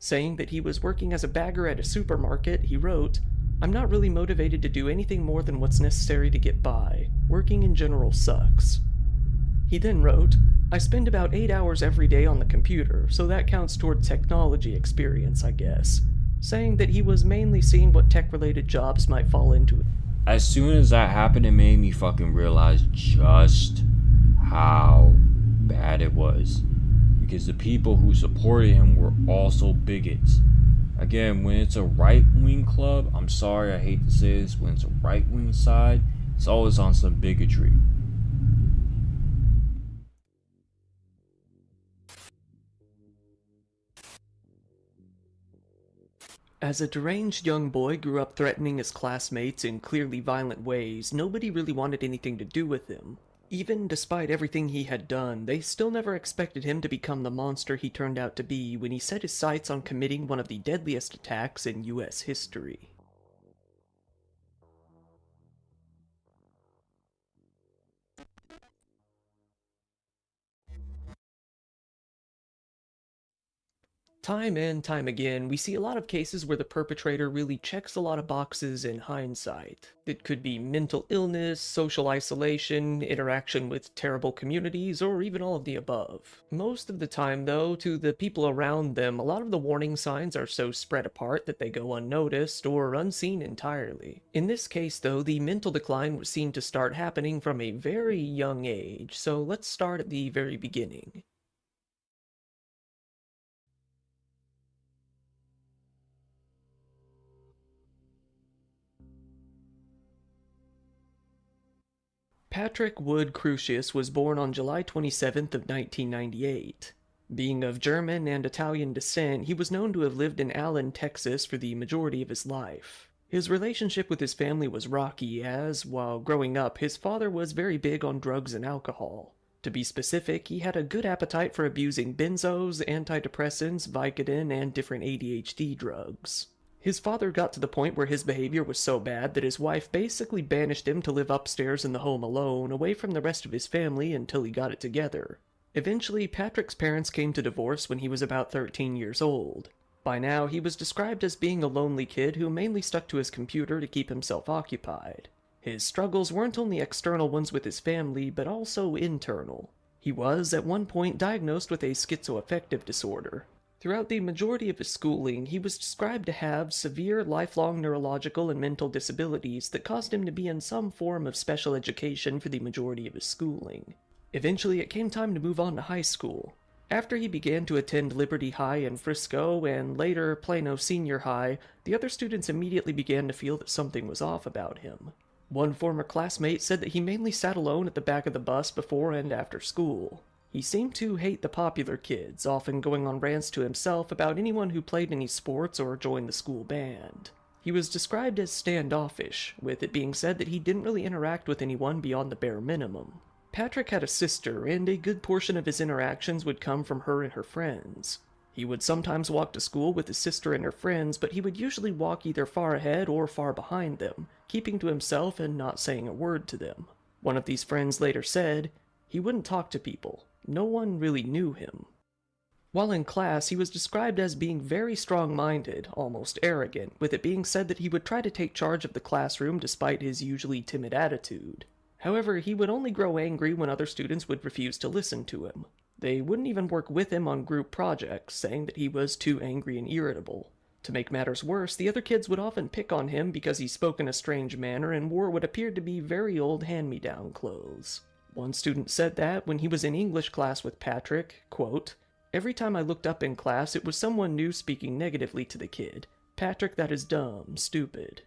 Saying that he was working as a bagger at a supermarket, he wrote, "I'm not really motivated to do anything more than what's necessary to get by. Working in general sucks." He then wrote, "I spend about 8 hours every day on the computer, so that counts toward technology experience, I guess," saying that he was mainly seeing what tech-related jobs might fall into it. As soon as that happened, it made me fucking realize just how bad it was. Because the people who supported him were also bigots. Again, when it's a right-wing club, I'm sorry, I hate to say this, when it's a right-wing side, it's always on some bigotry. As a deranged young boy grew up threatening his classmates in clearly violent ways, nobody really wanted anything to do with him. Even despite everything he had done, they still never expected him to become the monster he turned out to be when he set his sights on committing one of the deadliest attacks in US history. Time and time again, we see a lot of cases where the perpetrator really checks a lot of boxes in hindsight. It could be mental illness, social isolation, interaction with terrible communities, or even all of the above. Most of the time, though, to the people around them, a lot of the warning signs are so spread apart that they go unnoticed or unseen entirely. In this case, though, the mental decline was seen to start happening from a very young age, so let's start at the very beginning. Patrick Wood Crucius was born on July 27th of 1998. Being of German and Italian descent, he was known to have lived in Allen, Texas for the majority of his life. His relationship with his family was rocky as, while growing up, his father was very big on drugs and alcohol. To be specific, he had a good appetite for abusing benzos, antidepressants, Vicodin, and different ADHD drugs. His father got to the point where his behavior was so bad that his wife basically banished him to live upstairs in the home alone, away from the rest of his family until he got it together. Eventually, Patrick's parents came to divorce when he was about 13 years old. By now, he was described as being a lonely kid who mainly stuck to his computer to keep himself occupied. His struggles weren't only external ones with his family, but also internal. He was, at one point, diagnosed with a schizoaffective disorder. Throughout the majority of his schooling, he was described to have severe lifelong neurological and mental disabilities that caused him to be in some form of special education for the majority of his schooling. Eventually, it came time to move on to high school. After he began to attend Liberty High in Frisco and later Plano Senior High, the other students immediately began to feel that something was off about him. One former classmate said that he mainly sat alone at the back of the bus before and after school. He seemed to hate the popular kids, often going on rants to himself about anyone who played any sports or joined the school band. He was described as standoffish, with it being said that he didn't really interact with anyone beyond the bare minimum. Patrick had a sister, and a good portion of his interactions would come from her and her friends. He would sometimes walk to school with his sister and her friends, but he would usually walk either far ahead or far behind them, keeping to himself and not saying a word to them. One of these friends later said, "He wouldn't talk to people. No one really knew him." While in class, he was described as being very strong-minded, almost arrogant, with it being said that he would try to take charge of the classroom despite his usually timid attitude. However, he would only grow angry when other students would refuse to listen to him. They wouldn't even work with him on group projects, saying that he was too angry and irritable. To make matters worse, the other kids would often pick on him because he spoke in a strange manner and wore what appeared to be very old hand-me-down clothes. One student said that, when he was in English class with Patrick, quote, "Every time I looked up in class, it was someone new speaking negatively to the kid. Patrick, that is dumb, stupid."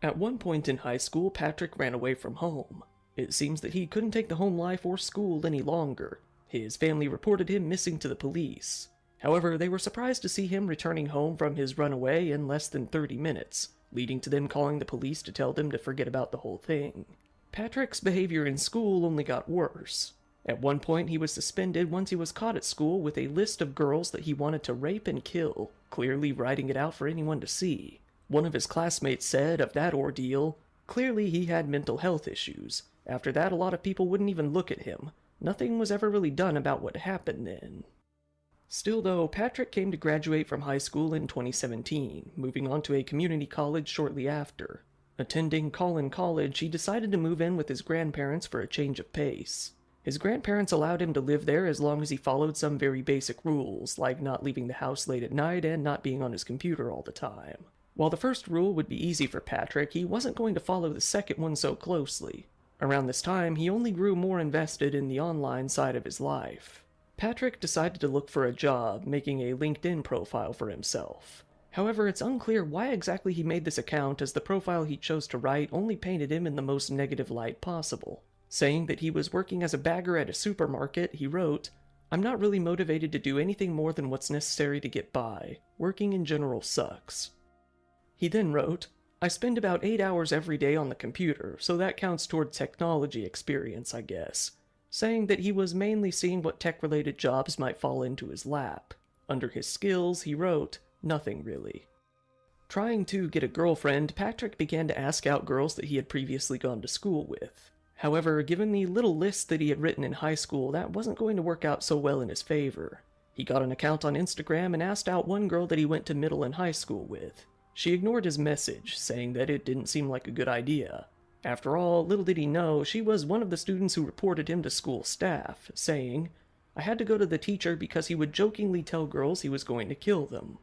At one point in high school, Patrick ran away from home. It seems that he couldn't take the home life or school any longer. His family reported him missing to the police. However, they were surprised to see him returning home from his runaway in less than 30 minutes, leading to them calling the police to tell them to forget about the whole thing. Patrick's behavior in school only got worse. At one point, he was suspended once he was caught at school with a list of girls that he wanted to rape and kill, clearly writing it out for anyone to see. One of his classmates said of that ordeal, "Clearly he had mental health issues. After that, a lot of people wouldn't even look at him. Nothing was ever really done about what happened then." Still though, Patrick came to graduate from high school in 2017, moving on to a community college shortly after. Attending Collin College, he decided to move in with his grandparents for a change of pace. His grandparents allowed him to live there as long as he followed some very basic rules, like not leaving the house late at night and not being on his computer all the time. While the first rule would be easy for Patrick, he wasn't going to follow the second one so closely. Around this time, he only grew more invested in the online side of his life. Patrick decided to look for a job, making a LinkedIn profile for himself. However, it's unclear why exactly he made this account, as the profile he chose to write only painted him in the most negative light possible. Saying that he was working as a bagger at a supermarket, he wrote, "I'm not really motivated to do anything more than what's necessary to get by. Working in general sucks." He then wrote, "I spend about 8 hours every day on the computer, so that counts toward technology experience, I guess," saying that he was mainly seeing what tech-related jobs might fall into his lap. Under his skills, he wrote, "Nothing really." Trying to get a girlfriend, Patrick began to ask out girls that he had previously gone to school with. However, given the little list that he had written in high school, that wasn't going to work out so well in his favor. He got an account on Instagram and asked out one girl that he went to middle and high school with. She ignored his message, saying that it didn't seem like a good idea. After all, little did he know, she was one of the students who reported him to school staff, saying, "I had to go to the teacher because he would jokingly tell girls he was going to kill them."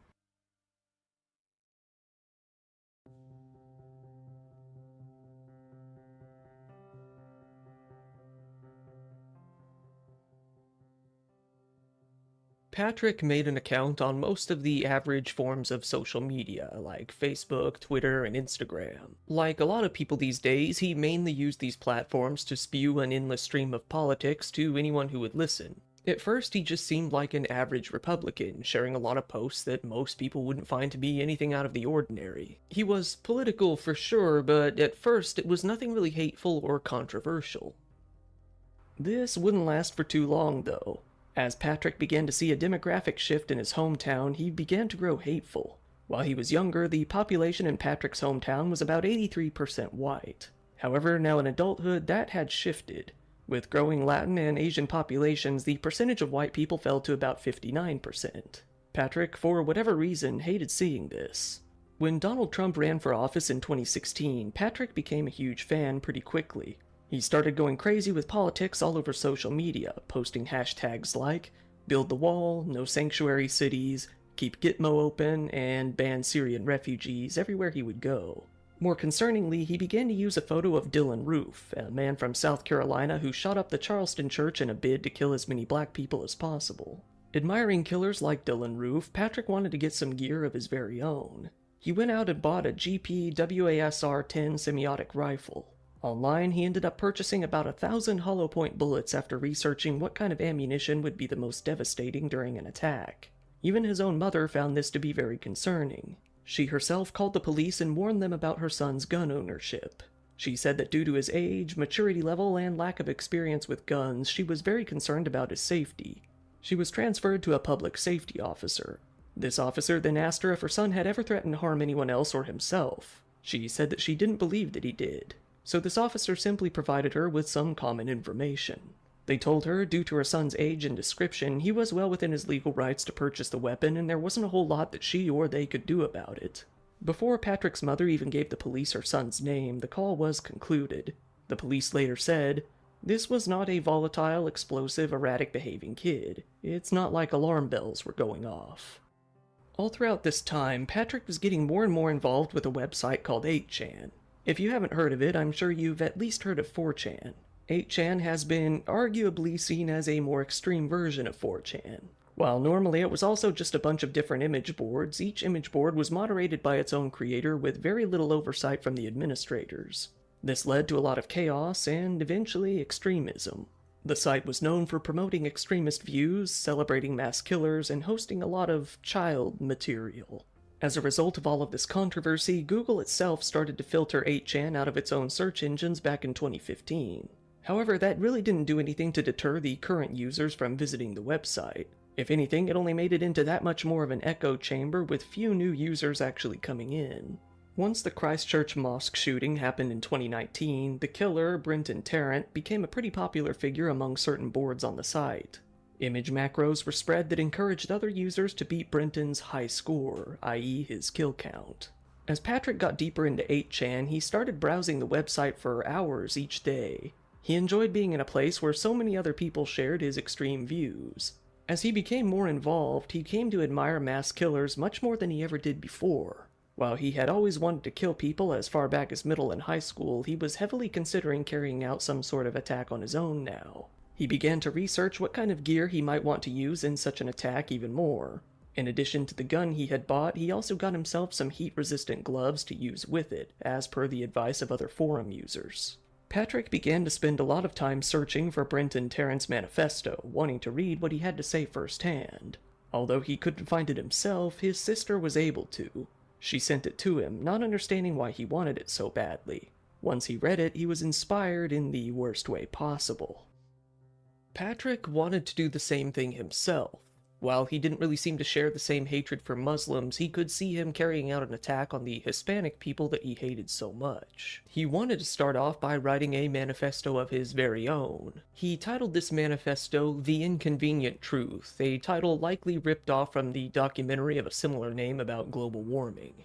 Patrick made an account on most of the average forms of social media, like Facebook, Twitter, and Instagram. Like a lot of people these days, he mainly used these platforms to spew an endless stream of politics to anyone who would listen. At first, he just seemed like an average Republican, sharing a lot of posts that most people wouldn't find to be anything out of the ordinary. He was political for sure, but at first it was nothing really hateful or controversial. This wouldn't last for too long, though. As Patrick began to see a demographic shift in his hometown, he began to grow hateful. While he was younger, the population in Patrick's hometown was about 83% white. However, now in adulthood, that had shifted. With growing Latin and Asian populations, the percentage of white people fell to about 59%. Patrick, for whatever reason, hated seeing this. When Donald Trump ran for office in 2016, Patrick became a huge fan pretty quickly. He started going crazy with politics all over social media, posting hashtags like "Build the Wall," "No Sanctuary Cities," "Keep Gitmo Open," and "Ban Syrian Refugees" everywhere he would go. More concerningly, he began to use a photo of Dylan Roof, a man from South Carolina who shot up the Charleston church in a bid to kill as many black people as possible. Admiring killers like Dylan Roof, Patrick wanted to get some gear of his very own. He went out and bought a GP WASR-10 semiotic rifle. Online, he ended up purchasing about 1,000 hollow point bullets after researching what kind of ammunition would be the most devastating during an attack. Even his own mother found this to be very concerning. She herself called the police and warned them about her son's gun ownership. She said that due to his age, maturity level, and lack of experience with guns, she was very concerned about his safety. She was transferred to a public safety officer. This officer then asked her if her son had ever threatened to harm anyone else or himself. She said that she didn't believe that he did. So this officer simply provided her with some common information. They told her, due to her son's age and description, he was well within his legal rights to purchase the weapon, and there wasn't a whole lot that she or they could do about it. Before Patrick's mother even gave the police her son's name, the call was concluded. The police later said, "This was not a volatile, explosive, erratic-behaving kid. It's not like alarm bells were going off." All throughout this time, Patrick was getting more and more involved with a website called 8chan. If you haven't heard of it, I'm sure you've at least heard of 4chan. 8chan has been arguably seen as a more extreme version of 4chan. While normally it was also just a bunch of different image boards, each image board was moderated by its own creator with very little oversight from the administrators. This led to a lot of chaos and, eventually, extremism. The site was known for promoting extremist views, celebrating mass killers, and hosting a lot of child material. As a result of all of this controversy, Google itself started to filter 8chan out of its own search engines back in 2015. However, that really didn't do anything to deter the current users from visiting the website. If anything, it only made it into that much more of an echo chamber, with few new users actually coming in. Once the Christchurch mosque shooting happened in 2019, the killer, Brenton Tarrant, became a pretty popular figure among certain boards on the site. Image macros were spread that encouraged other users to beat Brenton's high score, i.e. his kill count. As Patrick got deeper into 8chan, he started browsing the website for hours each day. He enjoyed being in a place where so many other people shared his extreme views. As he became more involved, he came to admire mass killers much more than he ever did before. While he had always wanted to kill people as far back as middle and high school, he was heavily considering carrying out some sort of attack on his own now. He began to research what kind of gear he might want to use in such an attack even more. In addition to the gun he had bought, he also got himself some heat-resistant gloves to use with it, as per the advice of other forum users. Patrick began to spend a lot of time searching for Brenton Tarrant's manifesto, wanting to read what he had to say firsthand. Although he couldn't find it himself, his sister was able to. She sent it to him, not understanding why he wanted it so badly. Once he read it, he was inspired in the worst way possible. Patrick wanted to do the same thing himself. While he didn't really seem to share the same hatred for Muslims, he could see him carrying out an attack on the Hispanic people that he hated so much. He wanted to start off by writing a manifesto of his very own. He titled this manifesto The Inconvenient Truth, a title likely ripped off from the documentary of a similar name about global warming.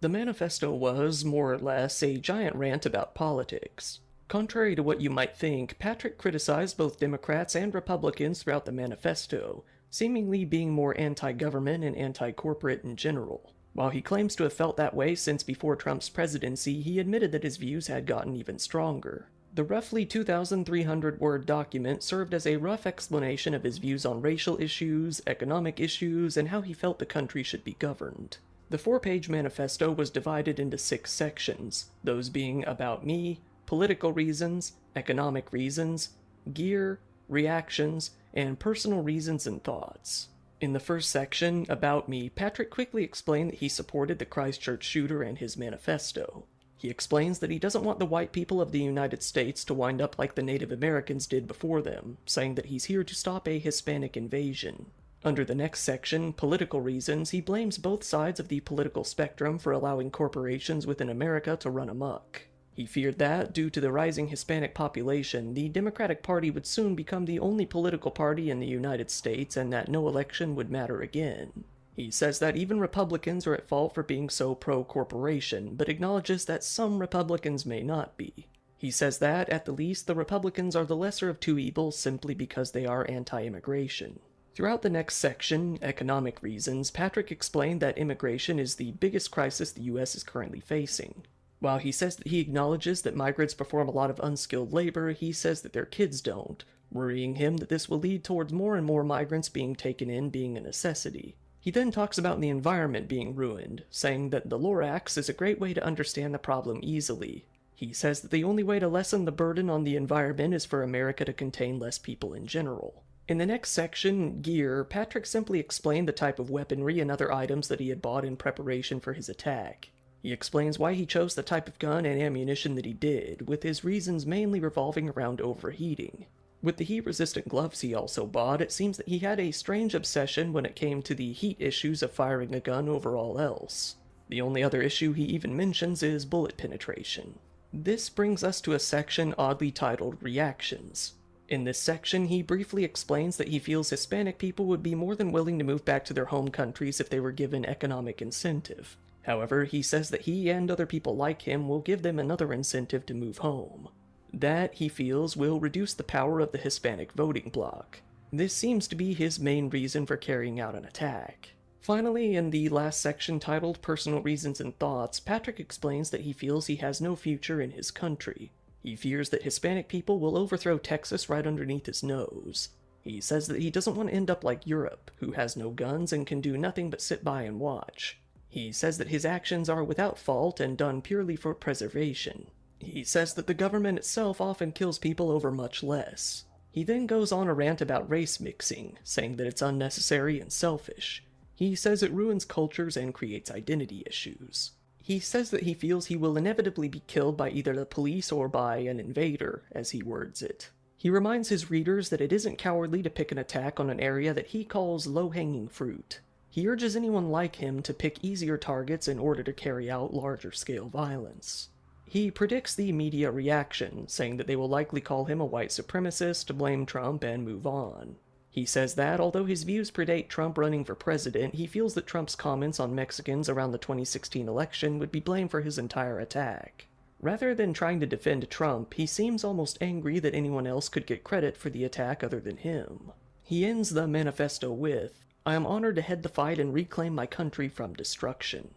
The manifesto was, more or less, a giant rant about politics. Contrary to what you might think, Patrick criticized both Democrats and Republicans throughout the manifesto, seemingly being more anti-government and anti-corporate in general. While he claims to have felt that way since before Trump's presidency, he admitted that his views had gotten even stronger. The roughly 2,300-word document served as a rough explanation of his views on racial issues, economic issues, and how he felt the country should be governed. The 4-page manifesto was divided into 6 sections, those being About Me, Political Reasons, Economic Reasons, Gear, Reactions, and Personal Reasons and Thoughts. In the first section, About Me, Patrick quickly explained that he supported the Christchurch shooter and his manifesto. He explains that he doesn't want the white people of the United States to wind up like the Native Americans did before them, saying that he's here to stop a Hispanic invasion. Under the next section, Political Reasons, he blames both sides of the political spectrum for allowing corporations within America to run amok. He feared that, due to the rising Hispanic population, the Democratic Party would soon become the only political party in the United States and that no election would matter again. He says that even Republicans are at fault for being so pro-corporation, but acknowledges that some Republicans may not be. He says that, at the least, the Republicans are the lesser of two evils simply because they are anti-immigration. Throughout the next section, Economic Reasons, Patrick explained that immigration is the biggest crisis the US is currently facing. While he says that he acknowledges that migrants perform a lot of unskilled labor, he says that their kids don't, worrying him that this will lead towards more and more migrants being taken in being a necessity. He then talks about the environment being ruined, saying that the Lorax is a great way to understand the problem easily. He says that the only way to lessen the burden on the environment is for America to contain less people in general. In the next section, Gear, Patrick simply explained the type of weaponry and other items that he had bought in preparation for his attack. He explains why he chose the type of gun and ammunition that he did, with his reasons mainly revolving around overheating. With the heat-resistant gloves he also bought, it seems that he had a strange obsession when it came to the heat issues of firing a gun over all else. The only other issue he even mentions is bullet penetration. This brings us to a section oddly titled Reactions. In this section, he briefly explains that he feels Hispanic people would be more than willing to move back to their home countries if they were given economic incentive. However, he says that he and other people like him will give them another incentive to move home. That, he feels, will reduce the power of the Hispanic voting bloc. This seems to be his main reason for carrying out an attack. Finally, in the last section titled Personal Reasons and Thoughts, Patrick explains that he feels he has no future in his country. He fears that Hispanic people will overthrow Texas right underneath his nose. He says that he doesn't want to end up like Europe, who has no guns and can do nothing but sit by and watch. He says that his actions are without fault and done purely for preservation. He says that the government itself often kills people over much less. He then goes on a rant about race mixing, saying that it's unnecessary and selfish. He says it ruins cultures and creates identity issues. He says that he feels he will inevitably be killed by either the police or by an invader, as he words it. He reminds his readers that it isn't cowardly to pick an attack on an area that he calls low-hanging fruit. He urges anyone like him to pick easier targets in order to carry out larger-scale violence. He predicts the media reaction, saying that they will likely call him a white supremacist, blame Trump, and move on. He says that, although his views predate Trump running for president, he feels that Trump's comments on Mexicans around the 2016 election would be blamed for his entire attack. Rather than trying to defend Trump, he seems almost angry that anyone else could get credit for the attack other than him. He ends the manifesto with, "I am honored to head the fight and reclaim my country from destruction."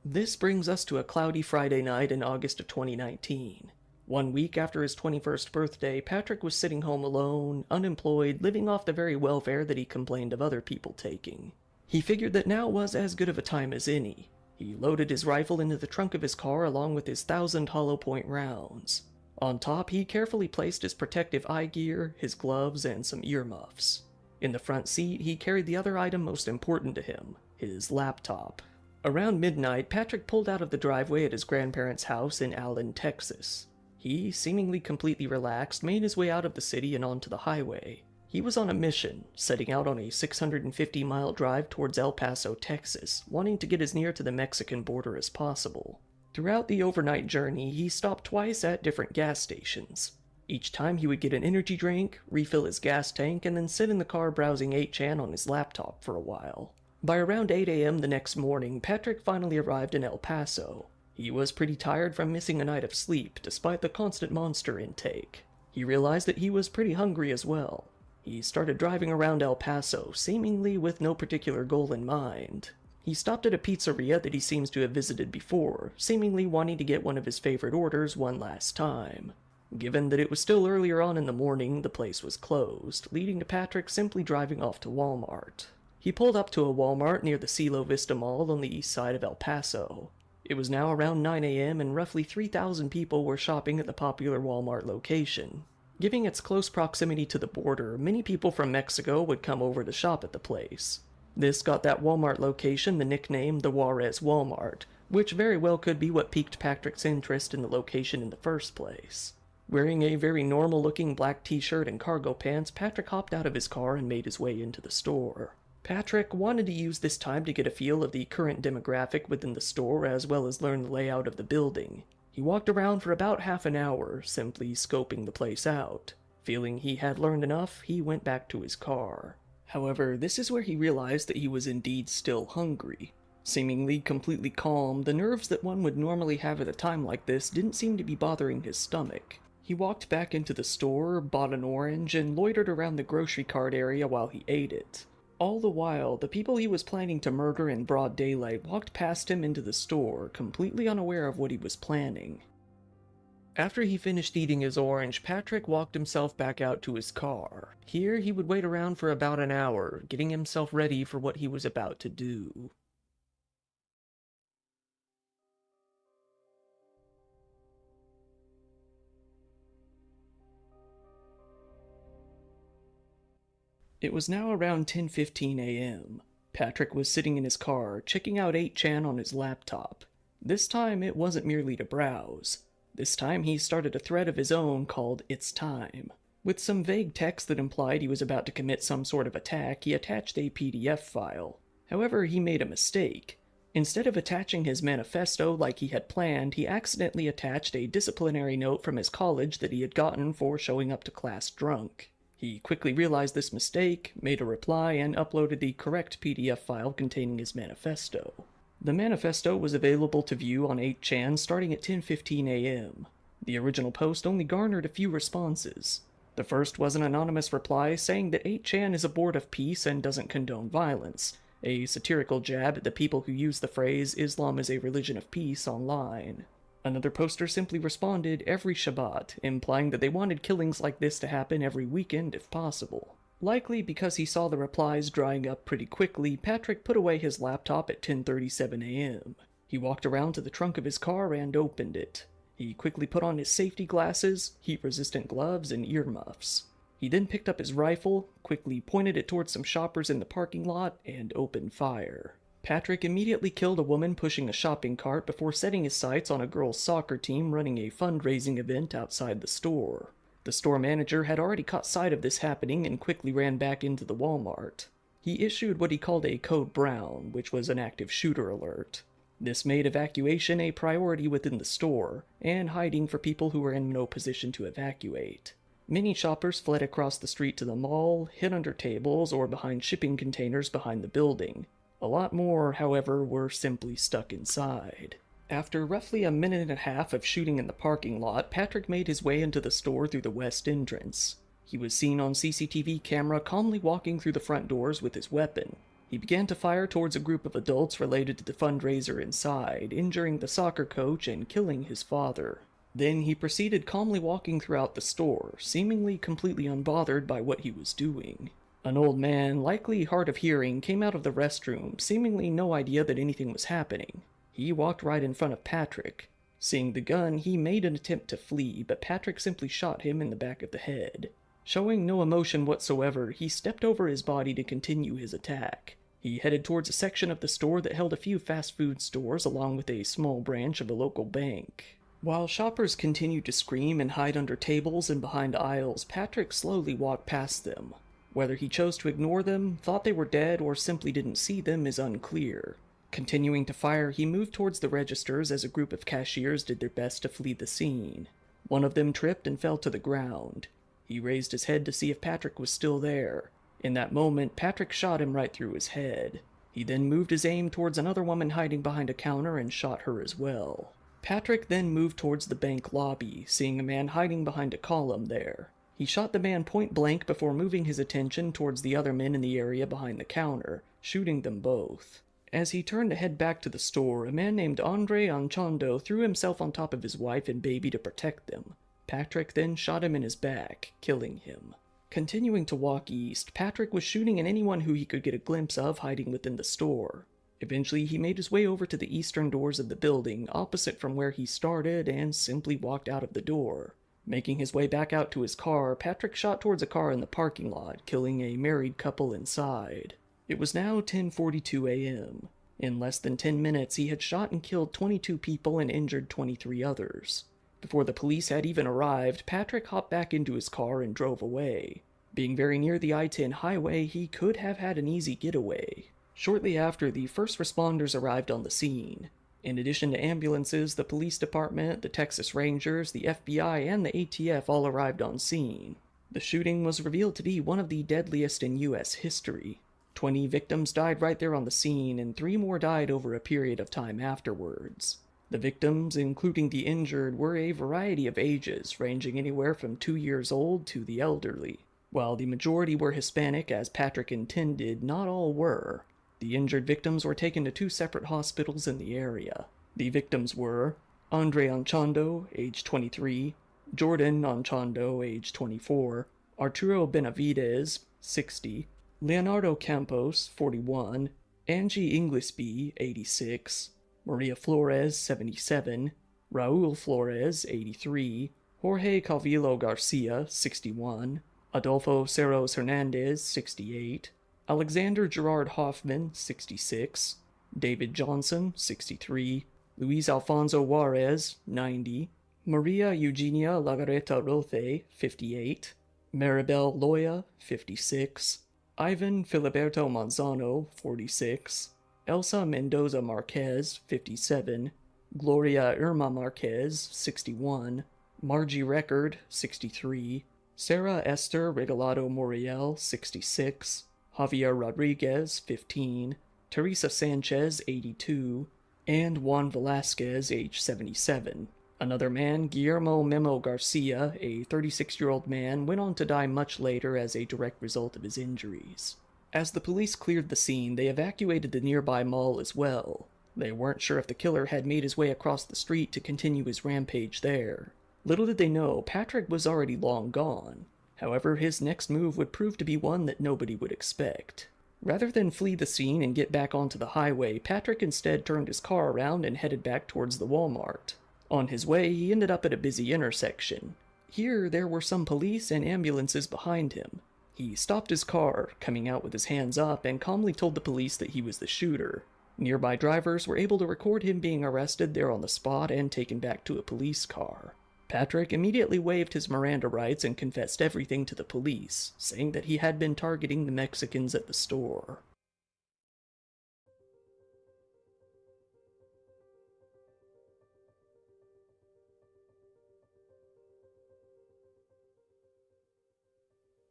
This brings us to a cloudy Friday night in August of 2019. 1 week after his 21st birthday, Patrick was sitting home alone, unemployed, living off the very welfare that he complained of other people taking. He figured that now was as good of a time as any. He loaded his rifle into the trunk of his car along with his 1,000 hollow point rounds. On top, he carefully placed his protective eye gear, his gloves, and some earmuffs. In the front seat, he carried the other item most important to him, his laptop. Around midnight, Patrick pulled out of the driveway at his grandparents' house in Allen, Texas. He, seemingly completely relaxed, made his way out of the city and onto the highway. He was on a mission, setting out on a 650-mile drive towards El Paso, Texas, wanting to get as near to the Mexican border as possible. Throughout the overnight journey, he stopped twice at different gas stations. Each time he would get an energy drink, refill his gas tank, and then sit in the car browsing 8chan on his laptop for a while. By around 8 a.m. the next morning, Patrick finally arrived in El Paso. He was pretty tired from missing a night of sleep, despite the constant monster intake. He realized that he was pretty hungry as well. He started driving around El Paso, seemingly with no particular goal in mind. He stopped at a pizzeria that he seems to have visited before, seemingly wanting to get one of his favorite orders one last time. Given that it was still earlier on in the morning, the place was closed, leading to Patrick simply driving off to Walmart. He pulled up to a Walmart near the Cielo Vista Mall on the east side of El Paso. It was now around 9 a.m. and roughly 3,000 people were shopping at the popular Walmart location. Given its close proximity to the border, many people from Mexico would come over to shop at the place. This got that Walmart location the nickname the Juarez Walmart, which very well could be what piqued Patrick's interest in the location in the first place. Wearing a very normal-looking black t-shirt and cargo pants, Patrick hopped out of his car and made his way into the store. Patrick wanted to use this time to get a feel of the current demographic within the store as well as learn the layout of the building. He walked around for about half an hour, simply scoping the place out. Feeling he had learned enough, he went back to his car. However, this is where he realized that he was indeed still hungry. Seemingly completely calm, the nerves that one would normally have at a time like this didn't seem to be bothering his stomach. He walked back into the store, bought an orange, and loitered around the grocery cart area while he ate it. All the while, the people he was planning to murder in broad daylight walked past him into the store, completely unaware of what he was planning. After he finished eating his orange, Patrick walked himself back out to his car. Here, he would wait around for about an hour, getting himself ready for what he was about to do. It was now around 10:15 a.m. Patrick was sitting in his car, checking out 8chan on his laptop. This time, it wasn't merely to browse. This time, he started a thread of his own called It's Time. With some vague text that implied he was about to commit some sort of attack, he attached a PDF file. However, he made a mistake. Instead of attaching his manifesto like he had planned, he accidentally attached a disciplinary note from his college that he had gotten for showing up to class drunk. He quickly realized this mistake, made a reply, and uploaded the correct PDF file containing his manifesto. The manifesto was available to view on 8chan starting at 10:15 a.m. The original post only garnered a few responses. The first was an anonymous reply saying that 8chan is a board of peace and doesn't condone violence, a satirical jab at the people who use the phrase "Islam is a religion of peace" online. Another poster simply responded every Shabbat, implying that they wanted killings like this to happen every weekend if possible. Likely because he saw the replies drying up pretty quickly, Patrick put away his laptop at 10:37 a.m. He walked around to the trunk of his car and opened it. He quickly put on his safety glasses, heat-resistant gloves, and earmuffs. He then picked up his rifle, quickly pointed it towards some shoppers in the parking lot, and opened fire. Patrick immediately killed a woman pushing a shopping cart before setting his sights on a girls' soccer team running a fundraising event outside the store. The store manager had already caught sight of this happening and quickly ran back into the Walmart. He issued what he called a Code Brown, which was an active shooter alert. This made evacuation a priority within the store, and hiding for people who were in no position to evacuate. Many shoppers fled across the street to the mall, hid under tables, or behind shipping containers behind the building. A lot more, however, were simply stuck inside. After roughly a minute and a half of shooting in the parking lot, Patrick made his way into the store through the west entrance. He was seen on CCTV camera calmly walking through the front doors with his weapon. He began to fire towards a group of adults related to the fundraiser inside, injuring the soccer coach and killing his father. Then he proceeded calmly walking throughout the store, seemingly completely unbothered by what he was doing. An old man, likely hard of hearing, came out of the restroom, seemingly no idea that anything was happening. He walked right in front of Patrick. Seeing the gun, he made an attempt to flee, but Patrick simply shot him in the back of the head. Showing no emotion whatsoever, he stepped over his body to continue his attack. He headed towards a section of the store that held a few fast food stores along with a small branch of a local bank. While shoppers continued to scream and hide under tables and behind aisles, Patrick slowly walked past them. Whether he chose to ignore them, thought they were dead, or simply didn't see them is unclear. Continuing to fire, he moved towards the registers as a group of cashiers did their best to flee the scene. One of them tripped and fell to the ground. He raised his head to see if Patrick was still there. In that moment, Patrick shot him right through his head. He then moved his aim towards another woman hiding behind a counter and shot her as well. Patrick then moved towards the bank lobby, seeing a man hiding behind a column there. He shot the man point blank before moving his attention towards the other men in the area behind the counter, shooting them both. As he turned to head back to the store, a man named Andre Anchondo threw himself on top of his wife and baby to protect them. Patrick then shot him in his back, killing him. Continuing to walk east, Patrick was shooting at anyone who he could get a glimpse of hiding within the store. Eventually, he made his way over to the eastern doors of the building, opposite from where he started, and simply walked out of the door. Making his way back out to his car, Patrick shot towards a car in the parking lot, killing a married couple inside. It was now 10:42 a.m. In less than 10 minutes, he had shot and killed 22 people and injured 23 others. Before the police had even arrived, Patrick hopped back into his car and drove away. Being very near the I-10 highway, he could have had an easy getaway. Shortly after, the first responders arrived on the scene. In addition to ambulances, the police department, the Texas Rangers, the FBI, and the ATF all arrived on scene. The shooting was revealed to be one of the deadliest in U.S. history. 20 victims died right there on the scene, and 3 more died over a period of time afterwards. The victims, including the injured, were a variety of ages, ranging anywhere from 2 years old to the elderly. While the majority were Hispanic, as Patrick intended, not all were. The injured victims were taken to 2 separate hospitals in the area. The victims were Andre Anchondo, age 23, Jordan Anchondo, age 24, Arturo Benavides, 60, Leonardo Campos, 41, Angie Inglesby, 86, Maria Flores, 77, Raul Flores, 83, Jorge Calvillo Garcia, 61, Adolfo Cerros Hernandez, 68, Alexander Gerard Hoffman, 66, David Johnson, 63, Luis Alfonso Juarez, 90, Maria Eugenia Lagareta Rothe, 58, Maribel Loya, 56, Ivan Filiberto Manzano, 46, Elsa Mendoza Marquez, 57, Gloria Irma Marquez, 61, Margie Record, 63, Sarah Esther Regalado Moriel, 66, Javier Rodriguez, 15, Teresa Sanchez, 82, and Juan Velasquez, age 77. Another man, Guillermo Memo Garcia, a 36-year-old man, went on to die much later as a direct result of his injuries. As the police cleared the scene, they evacuated the nearby mall as well. They weren't sure if the killer had made his way across the street to continue his rampage there. Little did they know, Patrick was already long gone. However, his next move would prove to be one that nobody would expect. Rather than flee the scene and get back onto the highway, Patrick instead turned his car around and headed back towards the Walmart. On his way, he ended up at a busy intersection. Here, there were some police and ambulances behind him. He stopped his car, coming out with his hands up, and calmly told the police that he was the shooter. Nearby drivers were able to record him being arrested there on the spot and taken back to a police car. Patrick immediately waived his Miranda rights and confessed everything to the police, saying that he had been targeting the Mexicans at the store.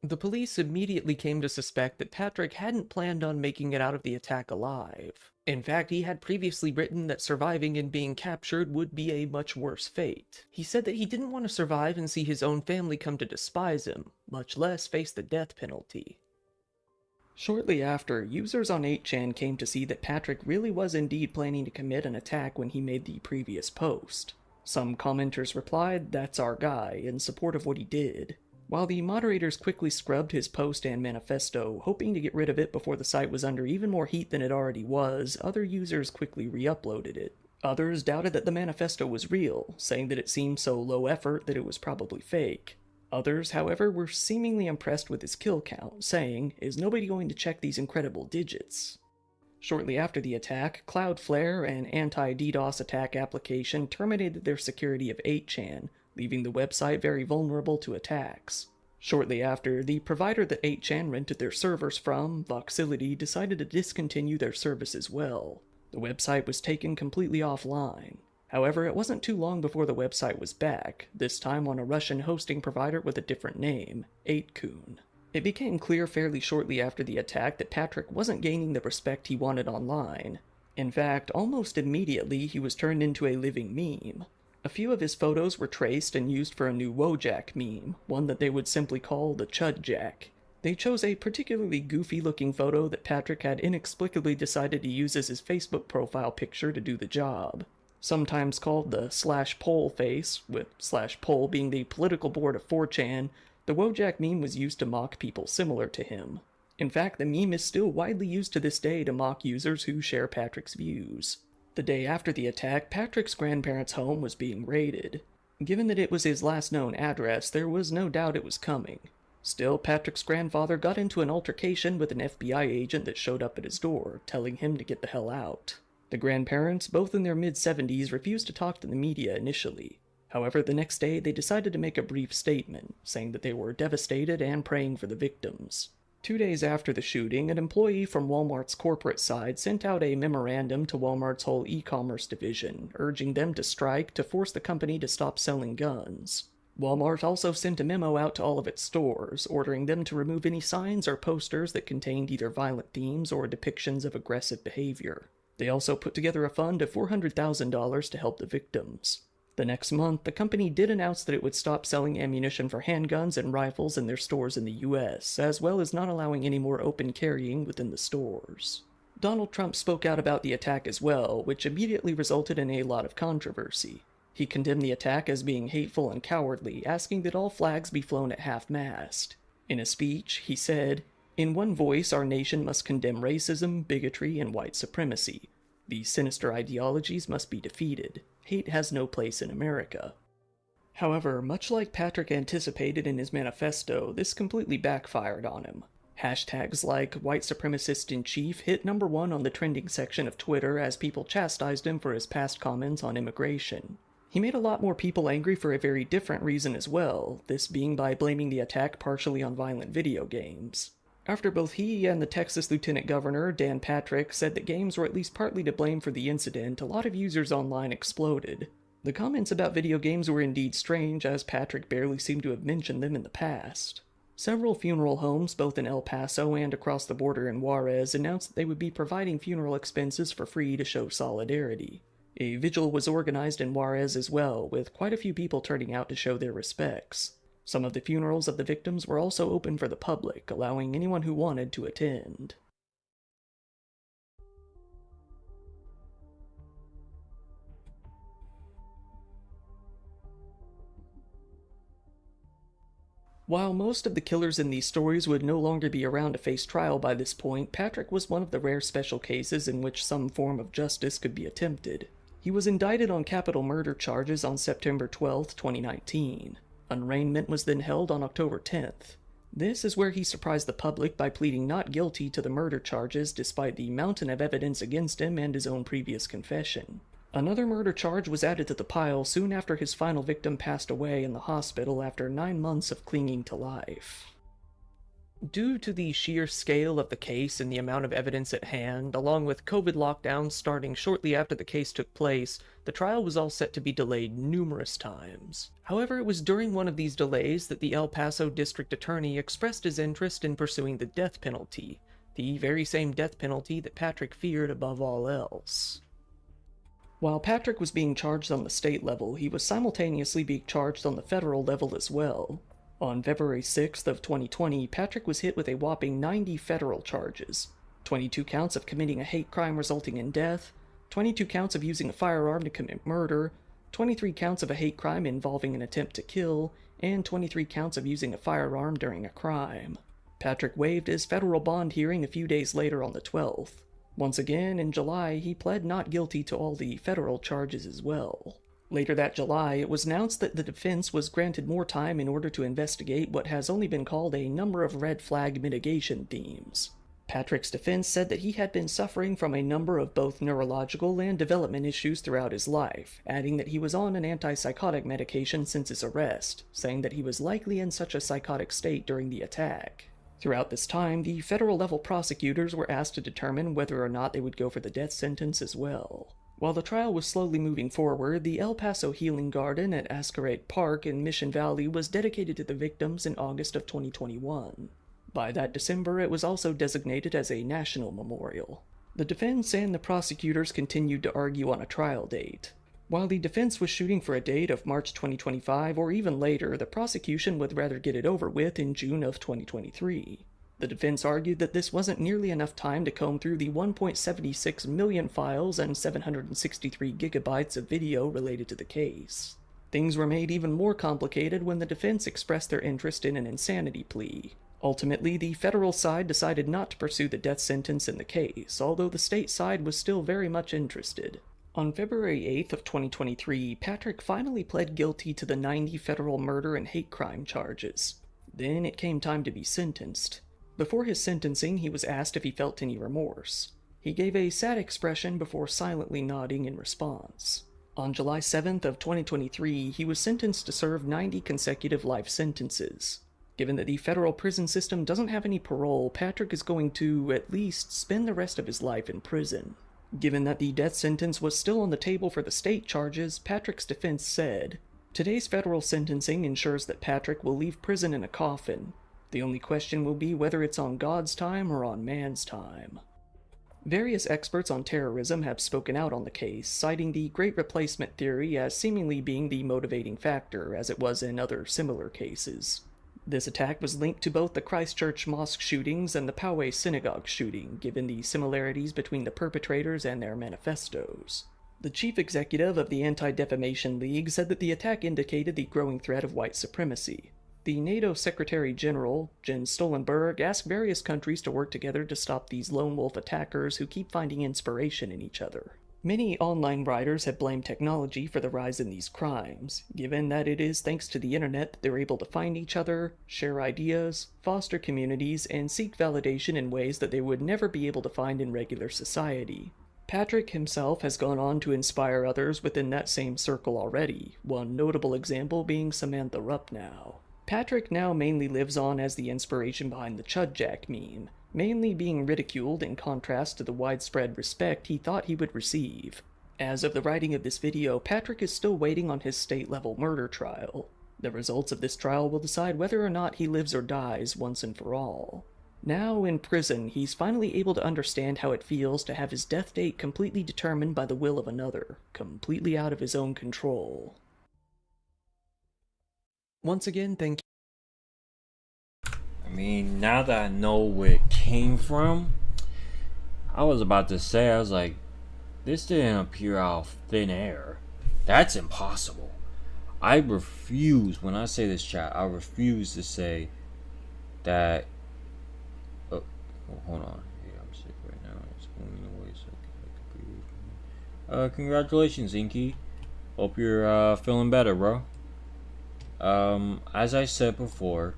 The police immediately came to suspect that Patrick hadn't planned on making it out of the attack alive. In fact, he had previously written that surviving and being captured would be a much worse fate. He said that he didn't want to survive and see his own family come to despise him, much less face the death penalty. Shortly after, users on 8chan came to see that Patrick really was indeed planning to commit an attack when he made the previous post. Some commenters replied, "That's our guy," in support of what he did, while the moderators quickly scrubbed his post and manifesto, hoping to get rid of it before the site was under even more heat than it already was. Other users quickly re-uploaded it. Others doubted that the manifesto was real, saying that it seemed so low effort that it was probably fake. Others, however, were seemingly impressed with his kill count, saying, "Is nobody going to check these incredible digits?" Shortly after the attack, Cloudflare, an anti-DDoS attack application, terminated their security of 8chan, leaving the website very vulnerable to attacks. Shortly after, the provider that 8chan rented their servers from, Voxility, decided to discontinue their service as well. The website was taken completely offline. However, it wasn't too long before the website was back, this time on a Russian hosting provider with a different name, 8kun. It became clear fairly shortly after the attack that Patrick wasn't gaining the respect he wanted online. In fact, almost immediately he was turned into a living meme. A few of his photos were traced and used for a new Wojak meme, one that they would simply call the Chudjak. They chose a particularly goofy-looking photo that Patrick had inexplicably decided to use as his Facebook profile picture to do the job. Sometimes called the /poll face, with /poll being the political board of 4chan, the Wojak meme was used to mock people similar to him. In fact, the meme is still widely used to this day to mock users who share Patrick's views. The day after the attack, Patrick's grandparents' home was being raided. Given that it was his last known address, there was no doubt it was coming. Still, Patrick's grandfather got into an altercation with an FBI agent that showed up at his door, telling him to get the hell out. The grandparents, both in their mid-70s, refused to talk to the media initially. However, the next day they decided to make a brief statement, saying that they were devastated and praying for the victims. 2 days after the shooting, an employee from Walmart's corporate side sent out a memorandum to Walmart's whole e-commerce division, urging them to strike to force the company to stop selling guns. Walmart also sent a memo out to all of its stores, ordering them to remove any signs or posters that contained either violent themes or depictions of aggressive behavior. They also put together a fund of $400,000 to help the victims. The next month, the company did announce that it would stop selling ammunition for handguns and rifles in their stores in the US, as well as not allowing any more open carrying within the stores. Donald Trump spoke out about the attack as well, which immediately resulted in a lot of controversy. He condemned the attack as being hateful and cowardly, asking that all flags be flown at half-mast. In a speech, he said, "In one voice, our nation must condemn racism, bigotry, and white supremacy. These sinister ideologies must be defeated. Hate has no place in America." However, much like Patrick anticipated in his manifesto, this completely backfired on him. Hashtags like white supremacist in chief hit #1 on the trending section of Twitter as people chastised him for his past comments on immigration. He made a lot more people angry for a very different reason as well, this being by blaming the attack partially on violent video games. After both he and the Texas Lieutenant Governor, Dan Patrick, said that games were at least partly to blame for the incident, a lot of users online exploded. The comments about video games were indeed strange, as Patrick barely seemed to have mentioned them in the past. Several funeral homes, both in El Paso and across the border in Juarez, announced that they would be providing funeral expenses for free to show solidarity. A vigil was organized in Juarez as well, with quite a few people turning out to show their respects. Some of the funerals of the victims were also open for the public, allowing anyone who wanted to attend. While most of the killers in these stories would no longer be around to face trial by this point, Patrick was one of the rare special cases in which some form of justice could be attempted. He was indicted on capital murder charges on September 12, 2019. Arraignment was then held on October 10th. This is where he surprised the public by pleading not guilty to the murder charges despite the mountain of evidence against him and his own previous confession. Another murder charge was added to the pile soon after his final victim passed away in the hospital after 9 months of clinging to life. Due to the sheer scale of the case and the amount of evidence at hand, along with COVID lockdowns starting shortly after the case took place, the trial was all set to be delayed numerous times. However, it was during one of these delays that the El Paso District Attorney expressed his interest in pursuing the death penalty, the very same death penalty that Patrick feared above all else. While Patrick was being charged on the state level, he was simultaneously being charged on the federal level as well. On February 6th of 2020, Patrick was hit with a whopping 90 federal charges, 22 counts of committing a hate crime resulting in death, 22 counts of using a firearm to commit murder, 23 counts of a hate crime involving an attempt to kill, and 23 counts of using a firearm during a crime. Patrick waived his federal bond hearing a few days later on the 12th. Once again, in July, he pled not guilty to all the federal charges as well. Later that July, it was announced that the defense was granted more time in order to investigate what has only been called a number of red flag mitigation themes. Patrick's defense said that he had been suffering from a number of both neurological and development issues throughout his life, adding that he was on an antipsychotic medication since his arrest, saying that he was likely in such a psychotic state during the attack. Throughout this time, the federal-level prosecutors were asked to determine whether or not they would go for the death sentence as well. While the trial was slowly moving forward, the El Paso Healing Garden at Ascarate Park in Mission Valley was dedicated to the victims in August of 2021. By that December, it was also designated as a national memorial. The defense and the prosecutors continued to argue on a trial date. While the defense was shooting for a date of March 2025 or even later, the prosecution would rather get it over with in June of 2023. The defense argued that this wasn't nearly enough time to comb through the 1.76 million files and 763 gigabytes of video related to the case. Things were made even more complicated when the defense expressed their interest in an insanity plea. Ultimately, the federal side decided not to pursue the death sentence in the case, although the state side was still very much interested. On February 8th of 2023, Patrick finally pled guilty to the 90 federal murder and hate crime charges. Then it came time to be sentenced. Before his sentencing, he was asked if he felt any remorse. He gave a sad expression before silently nodding in response. On July 7th of 2023, he was sentenced to serve 90 consecutive life sentences. Given that the federal prison system doesn't have any parole, Patrick is going to, at least, spend the rest of his life in prison. Given that the death sentence was still on the table for the state charges, Patrick's defense said, "Today's federal sentencing ensures that Patrick will leave prison in a coffin. The only question will be whether it's on God's time or on man's time." Various experts on terrorism have spoken out on the case, citing the Great Replacement theory as seemingly being the motivating factor, as it was in other similar cases. This attack was linked to both the Christchurch mosque shootings and the Poway synagogue shooting, given the similarities between the perpetrators and their manifestos. The chief executive of the Anti-Defamation League said that the attack indicated the growing threat of white supremacy. The NATO Secretary General, Jens Stoltenberg, asked various countries to work together to stop these lone wolf attackers who keep finding inspiration in each other. Many online writers have blamed technology for the rise in these crimes, given that it is thanks to the internet that they're able to find each other, share ideas, foster communities, and seek validation in ways that they would never be able to find in regular society. Patrick himself has gone on to inspire others within that same circle already, one notable example being Samantha Rupnow. Patrick now mainly lives on as the inspiration behind the Chudjak meme, mainly being ridiculed in contrast to the widespread respect he thought he would receive. As of the writing of this video, Patrick is still waiting on his state-level murder trial. The results of this trial will decide whether or not he lives or dies once and for all. Now in prison, he's finally able to understand how it feels to have his death date completely determined by the will of another, completely out of his own control. Once again, thank you. I mean, now that I know where it came from, I was about to say, I was like, this didn't appear out of thin air. That's impossible. I refuse, when I say this, chat, I refuse to say that. Oh, hold on. Yeah, I'm sick right now. It's going away so I can breathe. Congratulations, Inky. Hope you're feeling better, bro. As I said before,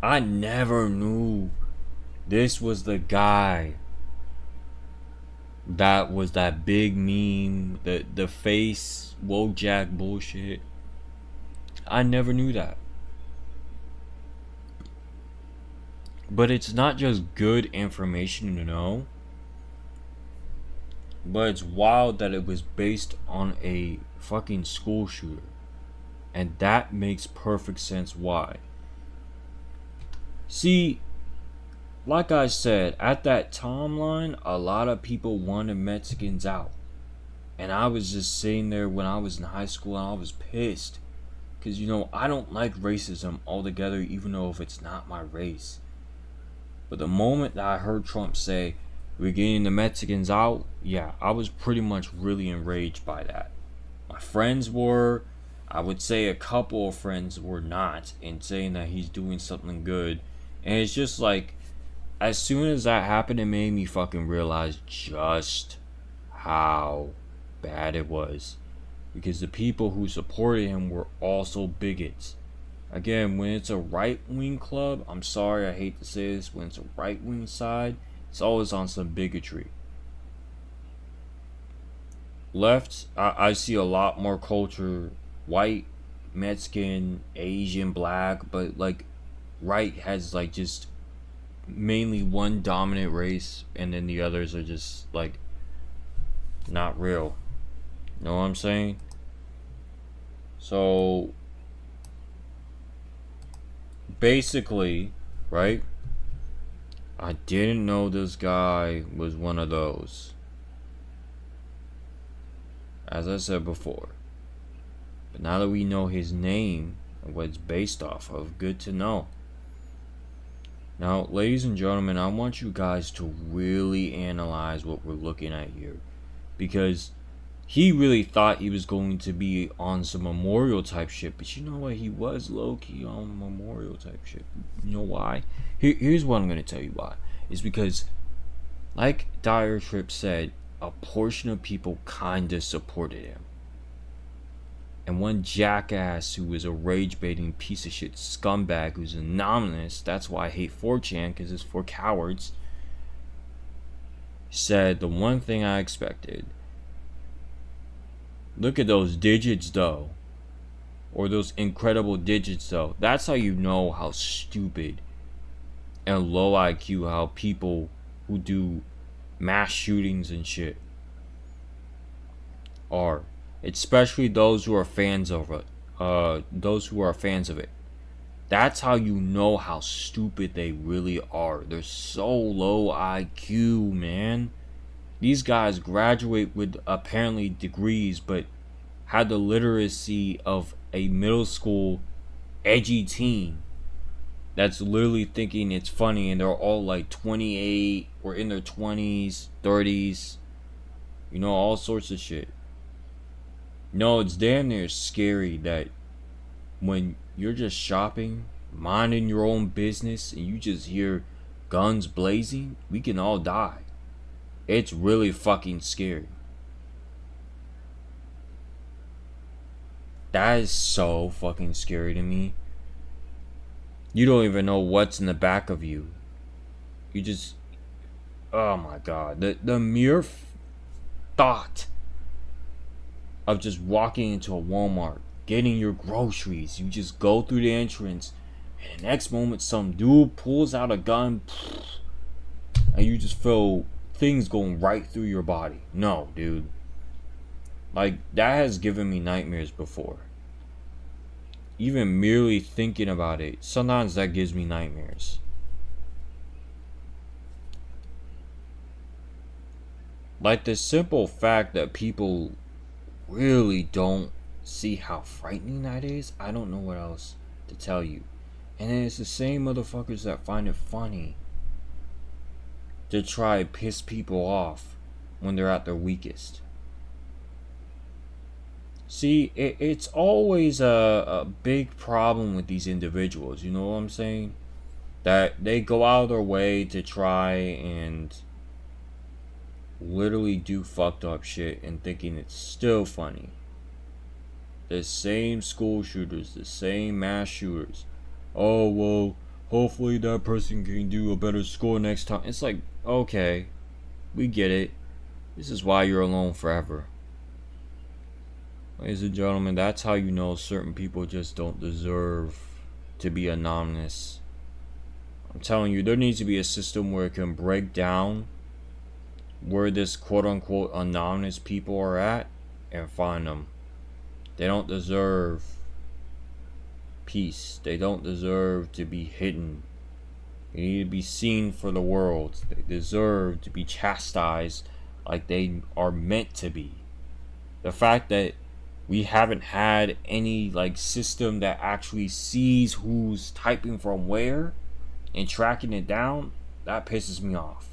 I never knew this was the guy that was that big meme, the face Wojak bullshit. I never knew that. But it's not just good information to know, but it's wild that it was based on a fucking school shooter. And that makes perfect sense why. See, like I said, at that timeline, a lot of people wanted Mexicans out. And I was just sitting there when I was in high school and I was pissed. Because, I don't like racism altogether, even though if it's not my race. But the moment that I heard Trump say, we're getting the Mexicans out, yeah, I was pretty much really enraged by that. My friends were, I would say a couple of friends were not, in saying that he's doing something good. And it's just like, as soon as that happened, it made me fucking realize just how bad it was. Because the people who supported him were also bigots. Again, when it's a right-wing club, I'm sorry, I hate to say this, when it's a right-wing side, it's always on some bigotry. Left, I see a lot more culture, white, Mexican, Asian, black, but like right has like just mainly one dominant race, and then the others are just like not real. Know what I'm saying? So basically, right? I didn't know this guy was one of those. As I said before. But now that we know his name and what it's based off of, good to know. Now, ladies and gentlemen, I want you guys to really analyze what we're looking at here. Because he really thought he was going to be on some memorial type shit. But you know what? He was low-key on memorial type shit. You know why? Here's what I'm going to tell you why. It's because, like Dire Trip said, a portion of people kinda supported him. And one jackass who was a rage-baiting piece of shit scumbag who's anonymous, that's why I hate 4chan, because it's for cowards, said the one thing I expected. Look at those digits though. Or those incredible digits though. That's how you know how stupid and low IQ how people who do mass shootings and shit are. Especially those who are fans of it. That's how you know how stupid they really are. They're so low IQ, man. These guys graduate with apparently degrees, but had the literacy of a middle school edgy teen that's literally thinking it's funny, and they're all like 28 or in their 20s, 30s, all sorts of shit. No, it's damn near scary that when you're just shopping, minding your own business, and you just hear guns blazing, we can all die. It's really fucking scary. That is so fucking scary to me. You don't even know what's in the back of you. You just... Oh my god. The mere thought of just walking into a Walmart, getting your groceries. You just go through the entrance, and the next moment some dude pulls out a gun, and you just feel things going right through your body. No, dude. Like, that has given me nightmares before. Even merely thinking about it, sometimes that gives me nightmares. Like the simple fact that people really don't see how frightening that is, I don't know what else to tell you. And then it's the same motherfuckers that find it funny to try to piss people off when they're at their weakest. See, it's always a big problem with these individuals, you know what I'm saying? That they go out of their way to try and literally do fucked up shit and thinking it's still funny. The same school shooters, the same mass shooters. Oh, well, hopefully that person can do a better score next time. It's like, okay, we get it. This is why you're alone forever. Ladies and gentlemen, that's how you know certain people just don't deserve to be anonymous I'm telling you, there needs to be a system where it can break down where this quote-unquote anonymous people are at and find them. They don't deserve peace. They don't deserve to be hidden. They need to be seen for the world. They deserve to be chastised like they are meant to be. The fact that we haven't had any like system that actually sees who's typing from where and tracking it down, that pisses me off.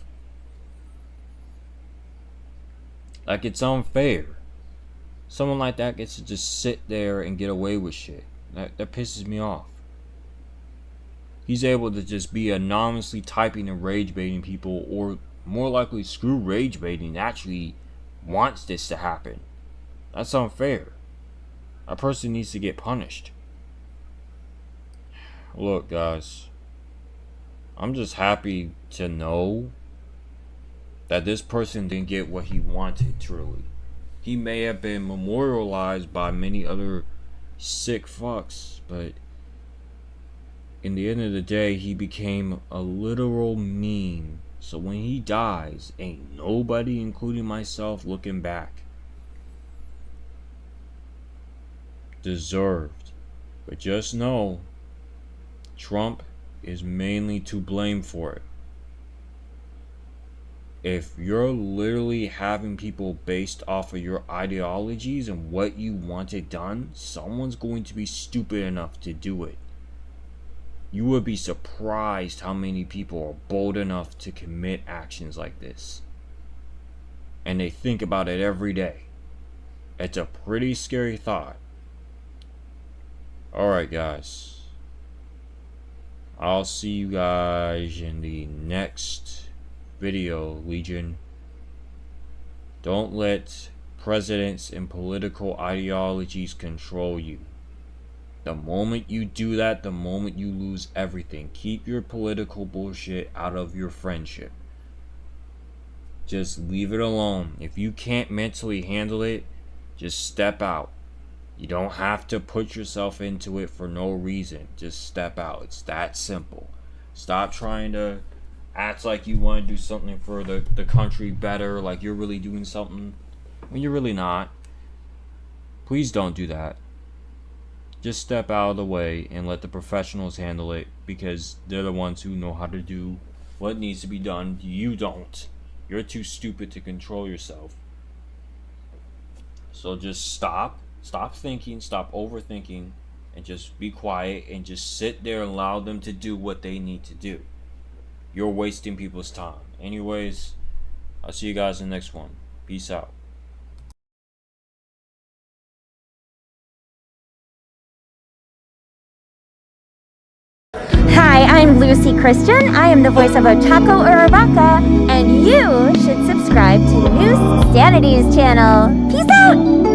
Like, it's unfair. Someone like that gets to just sit there and get away with shit. That pisses me off. He's able to just be anonymously typing and rage baiting people, or more likely screw rage baiting, actually wants this to happen. That's unfair. That person needs to get punished. Look, guys, I'm just happy to know that this person didn't get what he wanted, truly. He may have been memorialized by many other sick fucks, but in the end of the day, he became a literal meme. So when he dies, ain't nobody, including myself, looking back. Deserved. But just know, Trump is mainly to blame for it. If you're literally having people based off of your ideologies and what you wanted done, someone's going to be stupid enough to do it. You would be surprised how many people are bold enough to commit actions like this. And they think about it every day. It's a pretty scary thought. Alright, guys. I'll see you guys in the next video, Legion. Don't let presidents and political ideologies control you. The moment you do that, the moment you lose everything. Keep your political bullshit out of your friendship. Just leave it alone. If you can't mentally handle it, just step out. You don't have to put yourself into it for no reason. Just step out. It's that simple. Stop trying to act like you want to do something for the country better, like you're really doing something when you're really not. Please don't do that. Just step out of the way and let the professionals handle it, because they're the ones who know how to do what needs to be done. You don't. You're too stupid to control yourself. So just stop thinking, stop overthinking, and just be quiet and just sit there and allow them to do what they need to do. You're wasting people's time. Anyways, I'll see you guys in the next one. Peace out. Hi, I'm Lucy Christian. I am the voice of Ochako Uraraka, and you should subscribe to Neusxanity's channel. Peace out!